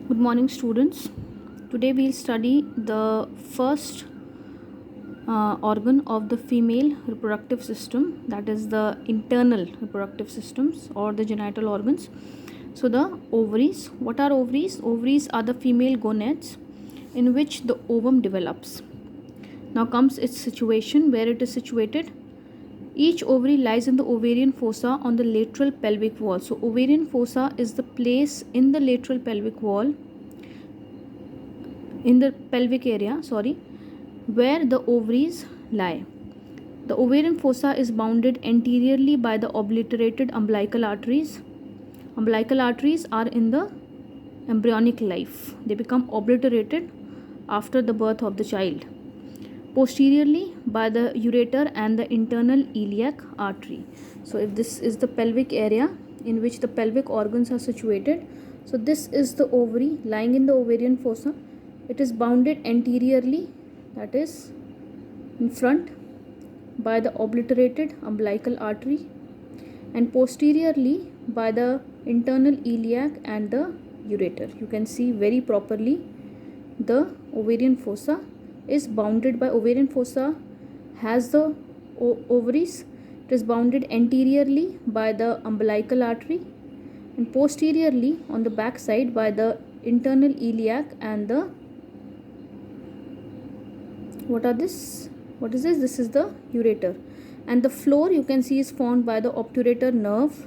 Good morning, students. Today we'll study the first organ of the female reproductive system, that is the internal reproductive systems or the genital organs. So, the ovaries. What are ovaries? Ovaries are the female gonads in which the ovum develops. Now comes its situation, where it is situated. Each ovary lies in the ovarian fossa on the lateral pelvic wall. So, ovarian fossa is the place in the lateral pelvic wall, in the pelvic area, where the ovaries lie. The ovarian fossa is bounded anteriorly by the obliterated umbilical arteries. Umbilical arteries are in the embryonic life, they become obliterated after the birth of the child. Posteriorly by the ureter and the internal iliac artery. So, if this is the pelvic area in which the pelvic organs are situated, so this is the ovary lying in the ovarian fossa. It is bounded anteriorly, that is in front, by the obliterated umbilical artery, and posteriorly by the internal iliac and the ureter. You can see very properly the ovarian fossa is bounded by ovarian fossa has the ovaries. It is bounded anteriorly by the umbilical artery and posteriorly on the back side by the internal iliac and the what is this? This is the ureter, and the floor you can see is formed by the obturator nerve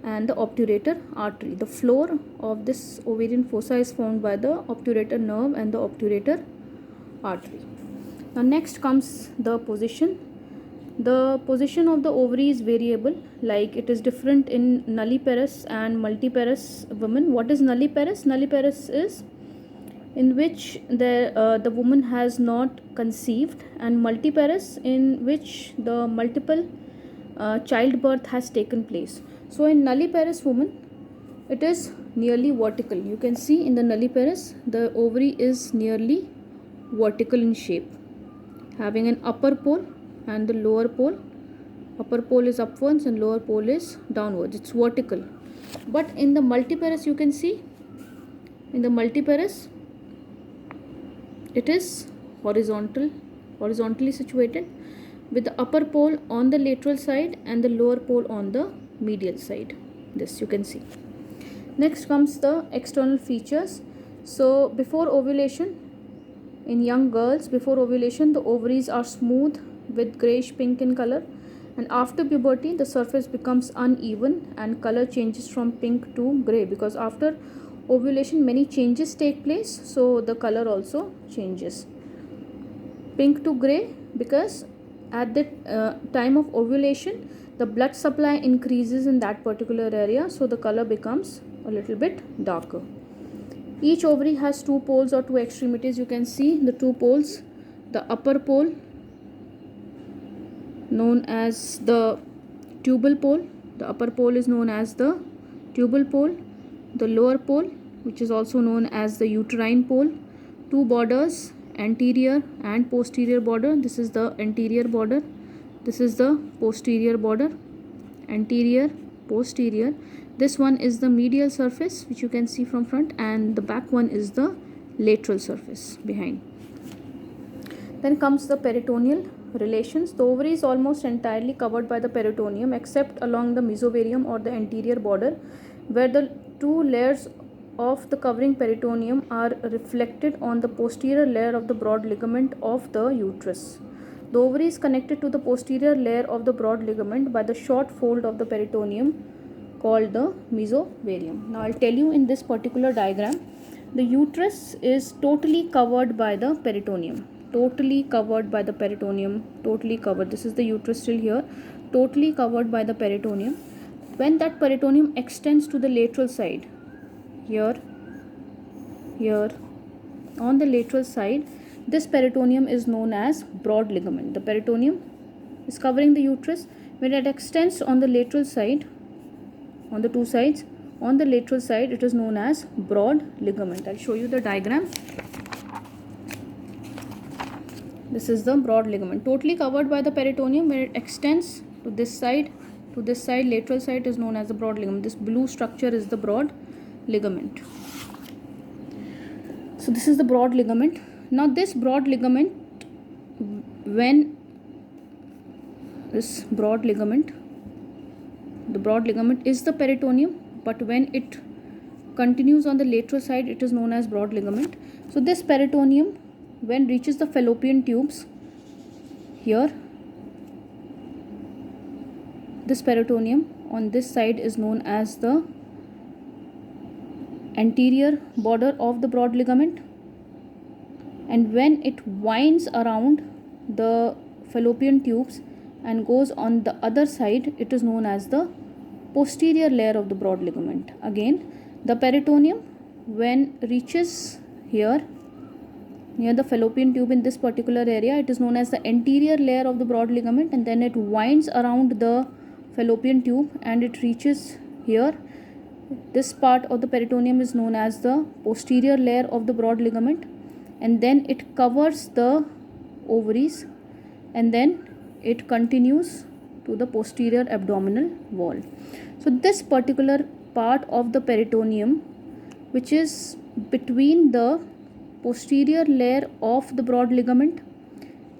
and the obturator artery. The floor of this ovarian fossa is formed by the obturator nerve and the obturator artery. Now next comes the position. The position of the ovary is variable, like it is different in nulliparous and multiparous women. What is nulliparous? Nulliparous is in which the woman has not conceived, and multiparous in which the multiple childbirth has taken place. So in nulliparous woman, it is nearly vertical. You can see in the nulliparous the ovary is nearly vertical in shape, having an upper pole and the lower pole. Upper pole is upwards and lower pole is downwards. It's vertical. But in the multiparous, you can see in the multiparous it is horizontally situated, with the upper pole on the lateral side and the lower pole on the medial side. This you can see. Next comes the external features. So before ovulation, in young girls, before ovulation, the ovaries are smooth with grayish pink in color, and after puberty the surface becomes uneven and color changes from pink to gray, because after ovulation many changes take place, so the color also changes. Pink to gray because at the time of ovulation the blood supply increases in that particular area, so the color becomes a little bit darker. Each ovary has two poles or two extremities. You can see the two poles. The upper pole known as the tubal pole. The upper pole is known as the tubal pole. The lower pole, which is also known as the uterine pole. Two borders, anterior and posterior border. This is the anterior border. This is the posterior border. Anterior, posterior. This one is the medial surface, which you can see from front, and the back one is the lateral surface behind. Then comes the peritoneal relations. The ovary is almost entirely covered by the peritoneum except along the mesovarium or the anterior border, where the two layers of the covering peritoneum are reflected on the posterior layer of the broad ligament of the uterus. The ovary is connected to the posterior layer of the broad ligament by the short fold of the peritoneum called the mesovarium. Now I'll tell you in this particular diagram, the uterus is totally covered by the peritoneum. Totally covered by the peritoneum. Totally covered. This is the uterus still here. Totally covered by the peritoneum. When that peritoneum extends to the lateral side, here, on the lateral side, this peritoneum is known as broad ligament. The peritoneum is covering the uterus. When it extends on the lateral side, on the two sides, on the lateral side, it is known as broad ligament. I'll show you the diagram. This is the broad ligament, totally covered by the peritoneum. When it extends to this side, lateral side is known as the broad ligament. This blue structure is the broad ligament. So this is the broad ligament. Now this broad ligament, when this broad ligament, the broad ligament is the peritoneum, but when it continues on the lateral side, it is known as broad ligament. So this peritoneum, when reaches the fallopian tubes here, this peritoneum on this side is known as the anterior border of the broad ligament, and when it winds around the fallopian tubes and goes on the other side, it is known as the posterior layer of the broad ligament. Again, the peritoneum, when reaches here near the fallopian tube in this particular area, it is known as the anterior layer of the broad ligament, and then it winds around the fallopian tube and it reaches here. This part of the peritoneum is known as the posterior layer of the broad ligament, and then it covers the ovaries, and then it continues to the posterior abdominal wall. So this particular part of the peritoneum, which is between the posterior layer of the broad ligament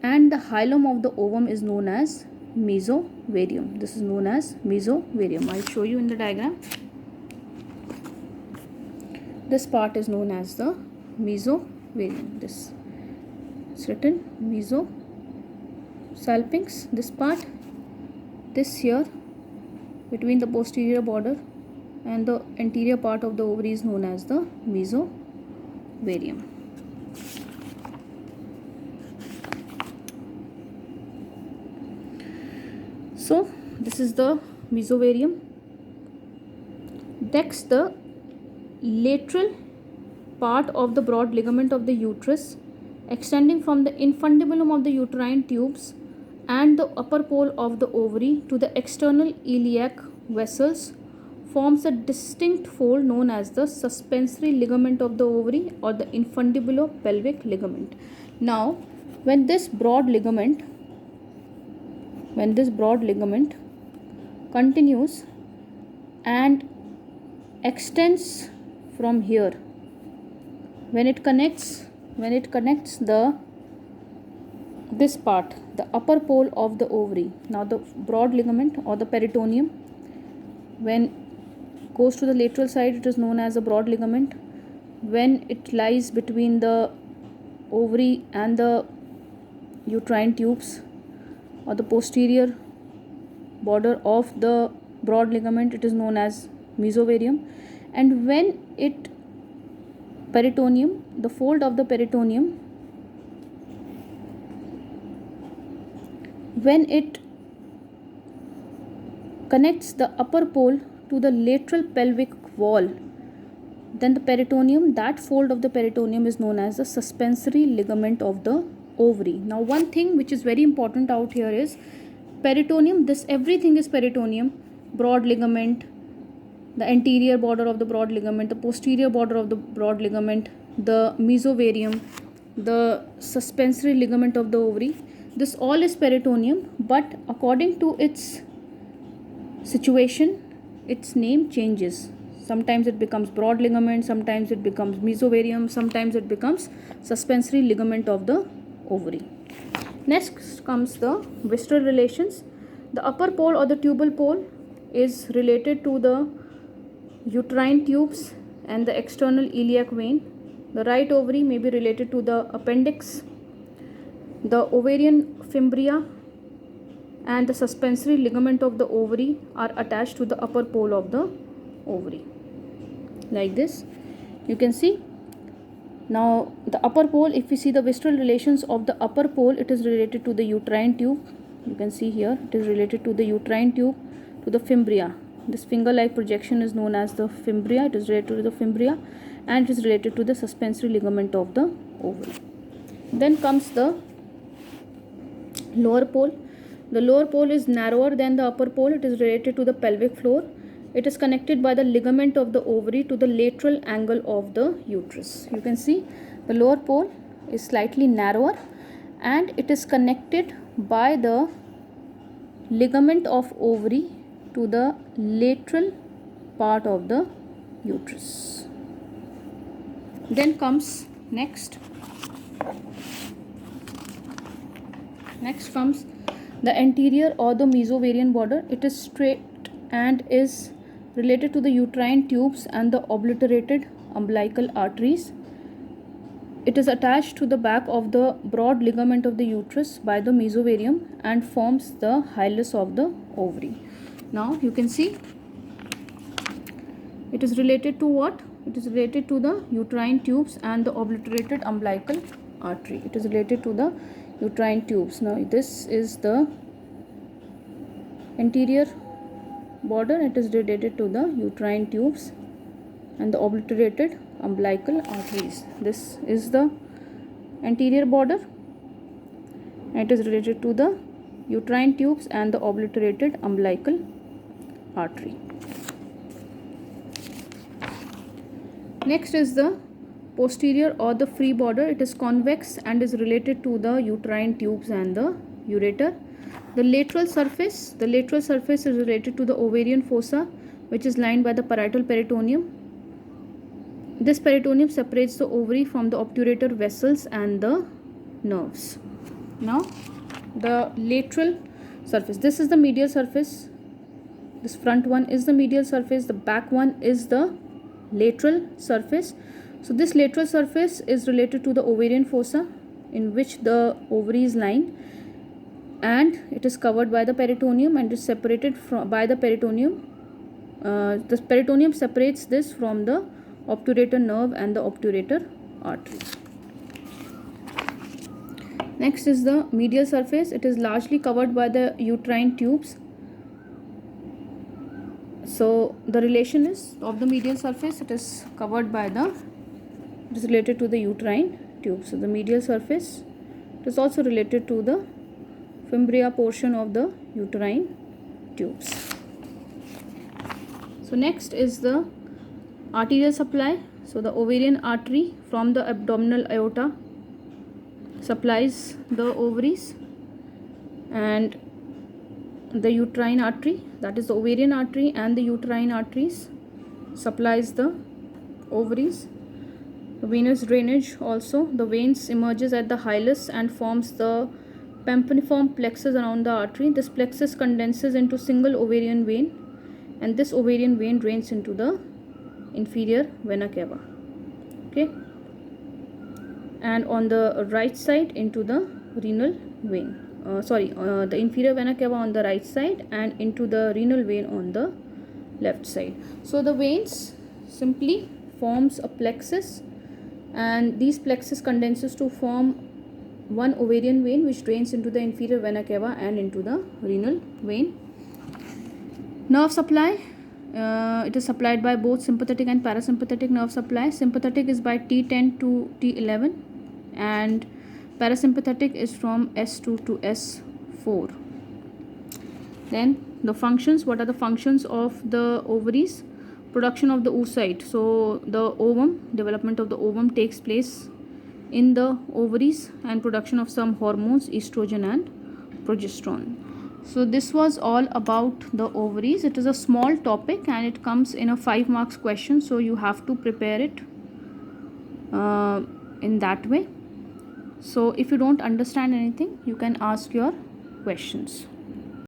and the hilum of the ovum, is known as mesovarium. This is known as mesovarium. I'll show you in the diagram. This part is known as the mesovarium. This is written mesosalpinx. This part, this here between the posterior border and the anterior part of the ovary, is known as the mesovarium. So this is the mesovarium. Next, the lateral part of the broad ligament of the uterus, extending from the infundibulum of the uterine tubes and the upper pole of the ovary to the external iliac vessels, forms a distinct fold known as the suspensory ligament of the ovary or the infundibulopelvic ligament. Now, when this broad ligament continues and extends from here, when it connects this part, the upper pole of the ovary. Now the broad ligament or the peritoneum, when goes to the lateral side, it is known as a broad ligament. When it lies between the ovary and the uterine tubes or the posterior border of the broad ligament, it is known as mesovarium. And when it peritoneum, the fold of the peritoneum, when it connects the upper pole to the lateral pelvic wall, then the peritoneum, that fold of the peritoneum, is known as the suspensory ligament of the ovary. Now one thing which is very important out here is peritoneum, this everything is peritoneum, broad ligament, the anterior border of the broad ligament, the posterior border of the broad ligament, the mesovarium, the suspensory ligament of the ovary. This all is peritoneum, but according to its situation, its name changes. Sometimes it becomes broad ligament, sometimes it becomes mesovarium, sometimes it becomes suspensory ligament of the ovary. Next comes the visceral relations. The upper pole or the tubal pole is related to the uterine tubes and the external iliac vein. The right ovary may be related to the appendix. The ovarian fimbria and the suspensory ligament of the ovary are attached to the upper pole of the ovary. Like this, you can see. Now the upper pole, if we see the visceral relations of the upper pole, it is related to the uterine tube. You can see here, it is related to the uterine tube, to the fimbria. This finger-like projection is known as the fimbria. It is related to the fimbria, and it is related to the suspensory ligament of the ovary. Then comes the lower pole. The lower pole is narrower than the upper pole. It is related to the pelvic floor. It is connected by the ligament of the ovary to the lateral angle of the uterus. You can see the lower pole is slightly narrower, and it is connected by the ligament of ovary to the lateral part of the uterus. Then comes Next comes the anterior or the mesovarian border. It is straight and is related to the uterine tubes and the obliterated umbilical arteries. It is attached to the back of the broad ligament of the uterus by the mesovarium and forms the hilus of the ovary. Now you can see it is related to what? It is related to the uterine tubes and the obliterated umbilical artery. It is related to the uterine tubes. Now this is the anterior border. It is related to the uterine tubes and the obliterated umbilical arteries. This is the anterior border and it is related to the uterine tubes and the obliterated umbilical artery. Next is the posterior or the free border. It is convex and is related to the uterine tubes and the ureter. The lateral surface is related to the ovarian fossa, which is lined by the parietal peritoneum. This peritoneum separates the ovary from the obturator vessels and the nerves. Now the lateral surface, this is the medial surface. This front one is the medial surface, the back one is the lateral surface. So this lateral surface is related to the ovarian fossa, in which the ovary is lying, and it is covered by the peritoneum and is separated by the peritoneum. The peritoneum separates this from the obturator nerve and the obturator artery. Next is the medial surface. It is largely covered by the uterine tubes. So the relation is of the medial surface, it is covered by it is related to the uterine tube. So the medial surface, it is also related to the fimbria portion of the uterine tubes. So next is the arterial supply. So the ovarian artery from the abdominal aorta supplies the ovaries, and the uterine artery, that is the ovarian artery and the uterine arteries, supplies the ovaries. The venous drainage also, the veins emerges at the hilus and forms the pampiniform plexus around the artery. This plexus condenses into single ovarian vein, and this ovarian vein drains into the inferior vena cava. Okay, and on the right side into the renal vein. The inferior vena cava on the right side and into the renal vein on the left side. So the veins simply forms a plexus, and these plexus condenses to form one ovarian vein which drains into the inferior vena cava and into the renal vein. Nerve supply, it is supplied by both sympathetic and parasympathetic nerve supply. Sympathetic is by T10 to T11 and parasympathetic is from S2 to S4. Then the functions, what are the functions of the ovaries? Production of the oocyte. So the ovum, development of the ovum takes place in the ovaries, and production of some hormones, estrogen and progesterone. So this was all about the ovaries. It is a small topic and it comes in a 5 marks question, so you have to prepare it in that way. So if you don't understand anything, you can ask your questions.